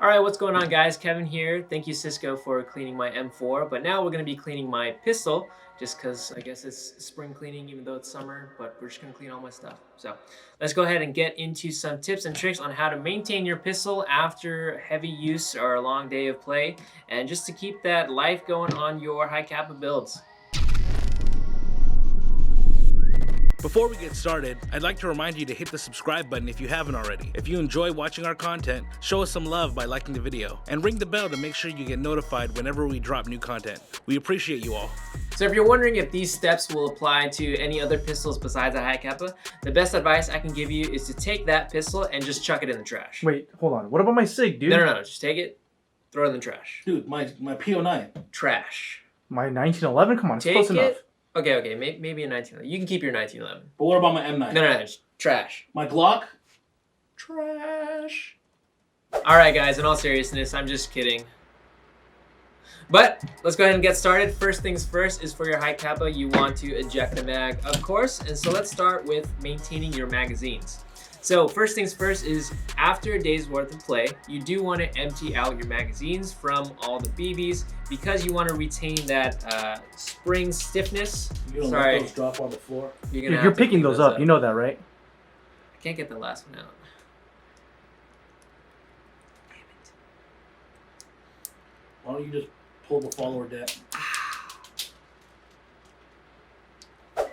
Alright, what's going on guys? Kevin here. Thank you Cisco for cleaning my M4, but now we're going to be cleaning my pistol, just because I guess it's spring cleaning even though it's summer, but we're just going to clean all my stuff. So let's go ahead and get into some tips and tricks on how to maintain your pistol after heavy use or a long day of play, and just to keep that life going on your high kappa builds. Before we get started, I'd like to remind you to hit the subscribe button if you haven't already. If you enjoy watching our content, show us some love by liking the video, and ring the bell to make sure you get notified whenever we drop new content. We appreciate you all. So if you're wondering if these steps will apply to any other pistols besides a high kappa, the best advice I can give you is to take that pistol and just chuck it in the trash. Wait, hold on. What about my SIG, dude? No, just take it, throw it in the trash. Dude, my P09. Trash. My 1911? Come on, it's close enough. Okay, maybe a 1911. You can keep your 1911. But what about my M9? No, it's trash. My Glock? Trash. Alright guys, in all seriousness, I'm just kidding. But let's go ahead and get started. First things first is for your high kappa, you want to eject the mag, of course. And so let's start with maintaining your magazines. So first things first is after a day's worth of play, you do want to empty out your magazines from all the BBs because you want to retain that spring stiffness. You don't let those drop on the floor? You're picking those up. You know that, right? I can't get the last one out. Damn it. Why don't you just pull the follower down?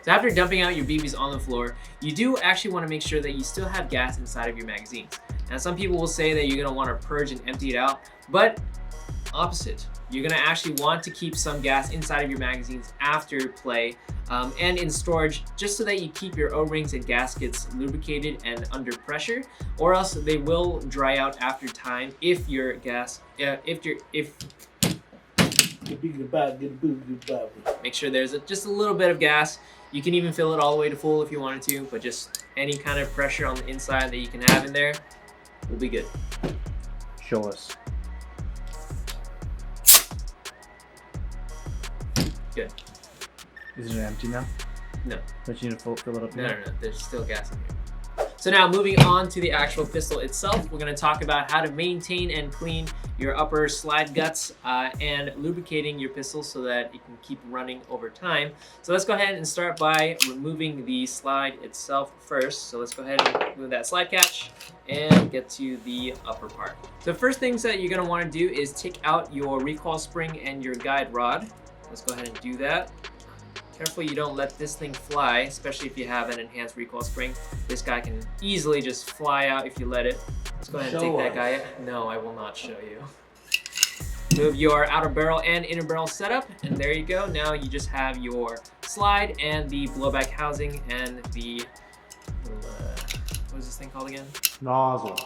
So after dumping out your BBs on the floor, you do actually want to make sure that you still have gas inside of your magazines. Now some people will say that you're going to want to purge and empty it out, but opposite. You're going to actually want to keep some gas inside of your magazines after play and in storage, just so that you keep your O-rings and gaskets lubricated and under pressure, or else they will dry out after time if your gas, make sure there's just a little bit of gas. You can even fill it all the way to full if you wanted to, but just any kind of pressure on the inside that you can have in there will be good. Show us. Good. Is it empty now? No. Don't you need to fill it up now? No. There's still gas in here. So now moving on to the actual pistol itself, we're going to talk about how to maintain and clean your upper slide guts and lubricating your pistol so that it can keep running over time. So let's go ahead and start by removing the slide itself first. So let's go ahead and remove that slide catch and get to the upper part. So first things that you're going to want to do is take out your recoil spring and your guide rod. Let's go ahead and do that. Careful you don't let this thing fly, especially if you have an enhanced recoil spring. This guy can easily just fly out if you let it. Let's go ahead and take that guy. No, I will not show you. Move your outer barrel and inner barrel setup, and there you go. Now you just have your slide and the blowback housing and the, what is this thing called again? Nozzle.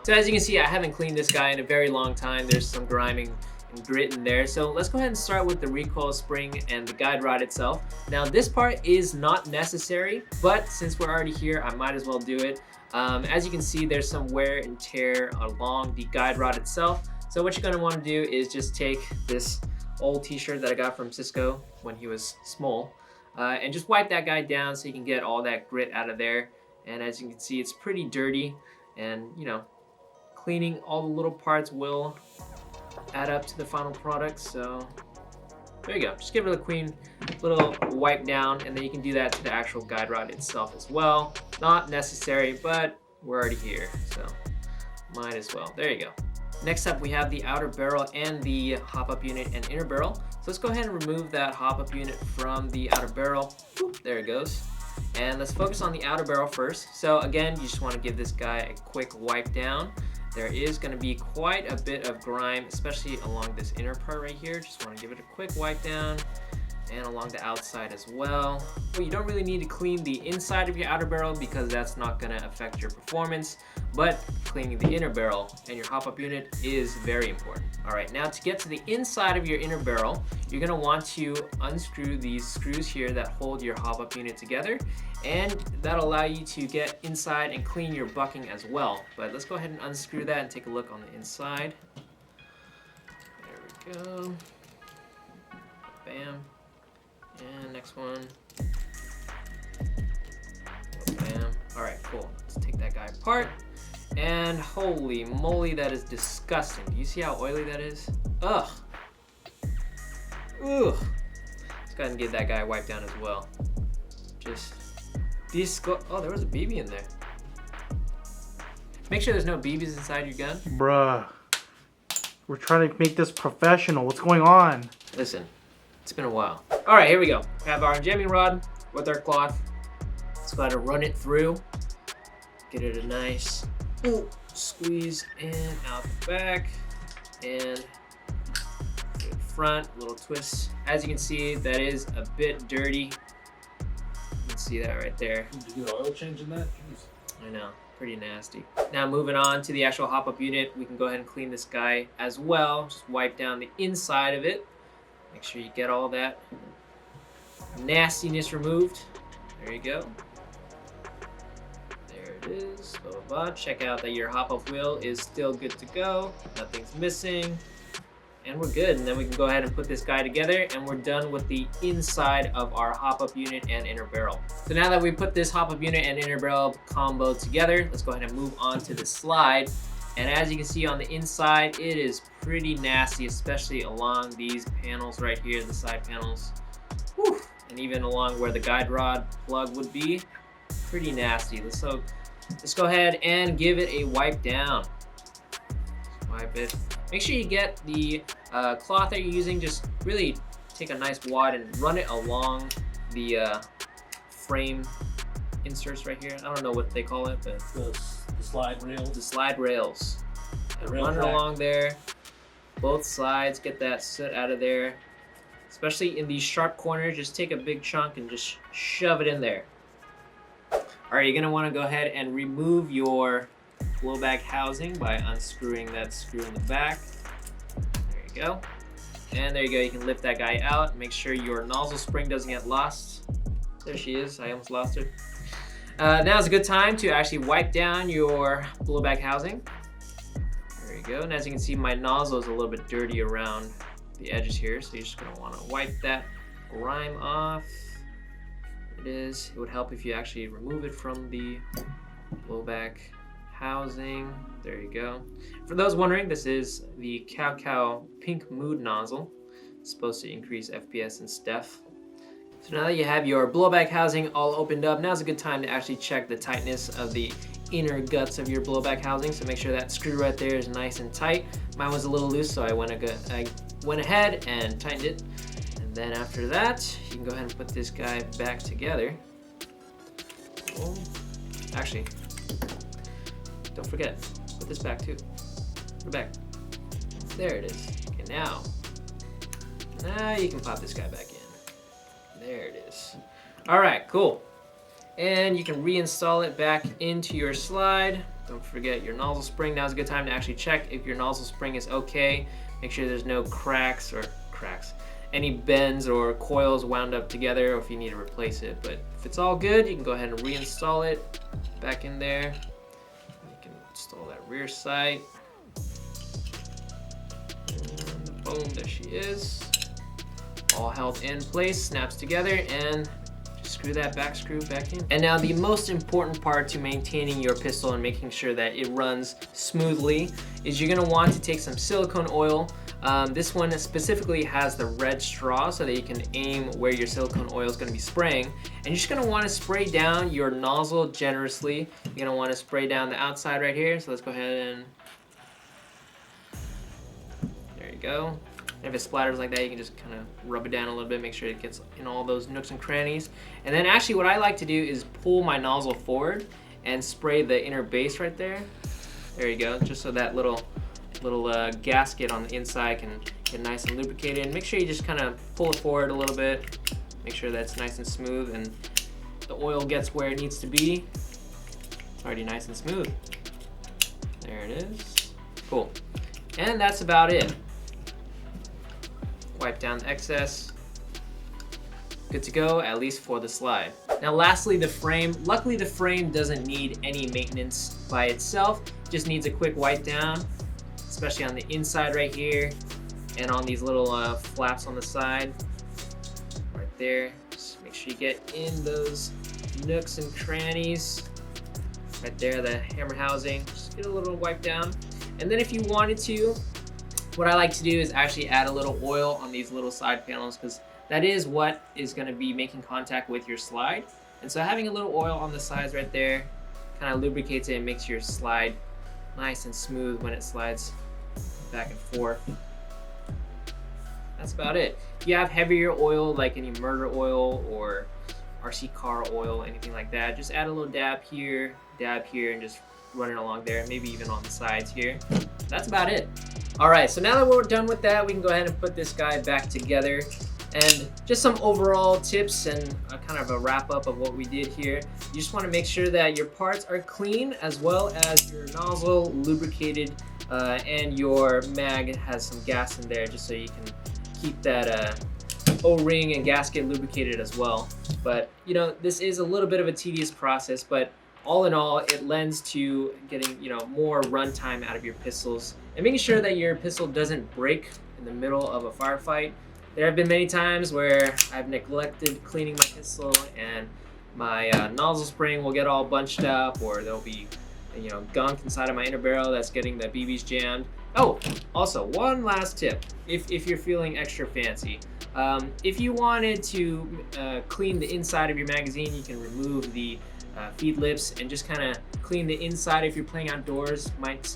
So as you can see, I haven't cleaned this guy in a very long time. There's some griming and grit in there. So let's go ahead and start with the recoil spring and the guide rod itself. Now this part is not necessary, but since we're already here, I might as well do it. As you can see, there's some wear and tear along the guide rod itself. So what you're going to want to do is just take this old t-shirt that I got from Cisco when he was small and just wipe that guy down so you can get all that grit out of there. And as you can see, it's pretty dirty, and you know, cleaning all the little parts will add up to the final product. So there you go, just give it a clean little wipe down, and then you can do that to the actual guide rod itself as well. Not necessary, but we're already here, so might as well. There you go. Next up, we have the outer barrel and the hop-up unit and inner barrel. So let's go ahead and remove that hop-up unit from the outer barrel. Whoop, there it goes. And let's focus on the outer barrel first. So again, you just want to give this guy a quick wipe down. There is going to be quite a bit of grime, especially along this inner part right here. Just want to give it a quick wipe down, and along the outside as well. Well, you don't really need to clean the inside of your outer barrel because that's not going to affect your performance, but cleaning the inner barrel and your hop-up unit is very important. All right, now to get to the inside of your inner barrel, you're going to want to unscrew these screws here that hold your hop-up unit together, and that'll allow you to get inside and clean your bucking as well. But let's go ahead and unscrew that and take a look on the inside. There we go. Bam. And next one. Bam. All right, cool. Let's take that guy apart. And holy moly, that is disgusting. Do you see how oily that is? Ugh. Ugh. Let's go ahead and get that guy wiped down as well. Just oh, there was a BB in there. Make sure there's no BBs inside your gun. Bruh. We're trying to make this professional. What's going on? Listen, it's been a while. All right, here we go. We have our jamming rod with our cloth. Let's go ahead and run it through. Get it a nice squeeze in, out the back, and to the front, little twist. As you can see, that is a bit dirty. You can see that right there. Did you get an oil change in that? Jeez. I know, pretty nasty. Now moving on to the actual hop-up unit, we can go ahead and clean this guy as well. Just wipe down the inside of it. Make sure you get all that nastiness removed. There you go. There it is. Blah, blah, blah. Check out that your hop-up wheel is still good to go. Nothing's missing. And we're good. And then we can go ahead and put this guy together, and we're done with the inside of our hop-up unit and inner barrel. So now that we put this hop-up unit and inner barrel combo together, let's go ahead and move on to the slide. And as you can see on the inside, it is pretty nasty, especially along these panels right here, the side panels. Whew. And even along where the guide rod plug would be, pretty nasty. Let's go ahead and give it a wipe down. Just wipe it. Make sure you get the cloth that you're using, just really take a nice wad and run it along the frame inserts right here. I don't know what they call it, but The slide rails. the slide rails. And rail run it track. along there, both sides, get that soot out of there. Especially in these sharp corners, just take a big chunk and just shove it in there. All right, you're gonna wanna go ahead and remove your blowback housing by unscrewing that screw in the back. There you go. And there you go, you can lift that guy out. Make sure your nozzle spring doesn't get lost. There she is, I almost lost her. Now's a good time to actually wipe down your blowback housing. There you go, and as you can see, my nozzle is a little bit dirty around the edges here, so you're just gonna wanna wipe that grime off. It is. It would help if you actually remove it from the blowback housing. There you go. For those wondering, this is the Cow Pink Mood nozzle. It's supposed to increase FPS and stuff. So now that you have your blowback housing all opened up, now's a good time to actually check the tightness of the inner guts of your blowback housing. So make sure that screw right there is nice and tight. Mine was a little loose, so I went ahead and tightened it. And then after that, you can go ahead and put this guy back together. Oh, actually, don't forget, put this back too. Put it back. There it is. Okay, now you can pop this guy back in. There it is. All right, cool. And you can reinstall it back into your slide. Don't forget your nozzle spring. Now's a good time to actually check if your nozzle spring is okay. Make sure there's no cracks, any bends or coils wound up together, or if you need to replace it. But if it's all good, you can go ahead and reinstall it back in there. You can install that rear sight. And boom, there she is. All held in place, snaps together, and just screw that back screw back in. And now the most important part to maintaining your pistol and making sure that it runs smoothly is you're gonna want to take some silicone oil. This one specifically has the red straw so that you can aim where your silicone oil is going to be spraying. And you're just going to want to spray down your nozzle generously. You're going to want to spray down the outside right here. So let's go ahead and... There you go. And if it splatters like that, you can just kind of rub it down a little bit, make sure it gets in all those nooks and crannies. And then actually what I like to do is pull my nozzle forward and spray the inner base right there. There you go, just so that little gasket on the inside can get nice and lubricated. And make sure you just kind of pull it forward a little bit. Make sure that's nice and smooth and the oil gets where it needs to be. It's already nice and smooth. There it is. Cool. And that's about it. Wipe down the excess. Good to go, at least for the slide. Now lastly, the frame. Luckily the frame doesn't need any maintenance by itself. Just needs a quick wipe down, especially on the inside right here and on these little flaps on the side right there. Just make sure you get in those nooks and crannies right there, the hammer housing. Just get a little wipe down. And then if you wanted to, what I like to do is actually add a little oil on these little side panels, because that is what is going to be making contact with your slide. And so having a little oil on the sides right there kind of lubricates it and makes your slide nice and smooth when it slides back and forth. That's about it. If you have heavier oil, like any murder oil or RC car oil, anything like that, just add a little dab here, and just run it along there, maybe even on the sides here. That's about it. All right, so now that we're done with that, we can go ahead and put this guy back together. And just some overall tips and kind of a wrap up of what we did here. You just want to make sure that your parts are clean, as well as your nozzle lubricated, and your mag has some gas in there, just so you can keep that O-ring and gasket lubricated as well. But you know, this is a little bit of a tedious process, but all in all, it lends to getting, you know, more runtime out of your pistols and making sure that your pistol doesn't break in the middle of a firefight. There have been many times where I've neglected cleaning my pistol and my nozzle spring will get all bunched up, or there'll be, you know, gunk inside of my inner barrel that's getting the BBs jammed. Oh, also one last tip, if you're feeling extra fancy, if you wanted to clean the inside of your magazine, you can remove the feed lips and just kind of clean the inside. If you're playing outdoors, might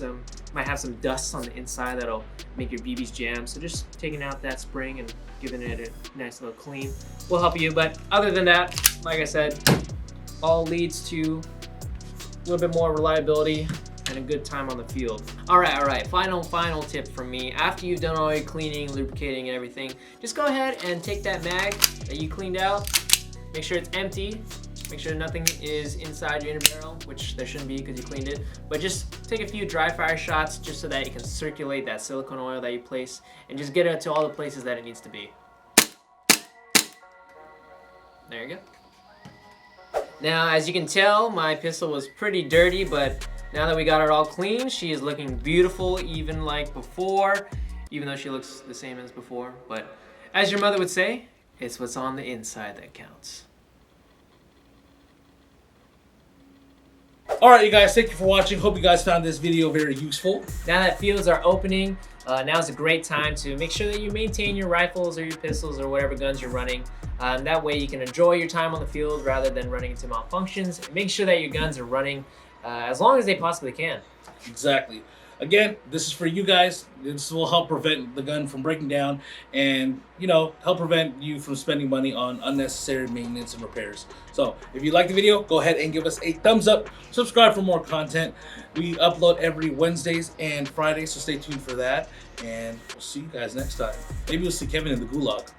have some dust on the inside that'll make your BBs jam. So just taking out that spring and giving it a nice little clean will help you. But other than that, like I said, all leads to a little bit more reliability and a good time on the field. All right. Final tip from me. After you've done all your cleaning, lubricating, and everything, just go ahead and take that mag that you cleaned out. Make sure it's empty. Make sure nothing is inside your inner barrel, which there shouldn't be because you cleaned it. But just take a few dry fire shots just so that you can circulate that silicone oil that you place and just get it to all the places that it needs to be. There you go. Now, as you can tell, my pistol was pretty dirty, but now that we got it all clean, she is looking beautiful, even like before, even though she looks the same as before. But as your mother would say, it's what's on the inside that counts. Alright, you guys, thank you for watching. Hope you guys found this video very useful. Now that fields are opening, now's a great time to make sure that you maintain your rifles or your pistols or whatever guns you're running. That way you can enjoy your time on the field rather than running into malfunctions. Make sure that your guns are running as long as they possibly can. Exactly. Again, this is for you guys. This will help prevent the gun from breaking down and, you know, help prevent you from spending money on unnecessary maintenance and repairs. So if you like the video, go ahead and give us a thumbs up. Subscribe for more content. We upload every Wednesdays and Fridays, so stay tuned for that. And we'll see you guys next time. Maybe we'll see Kevin in the gulag.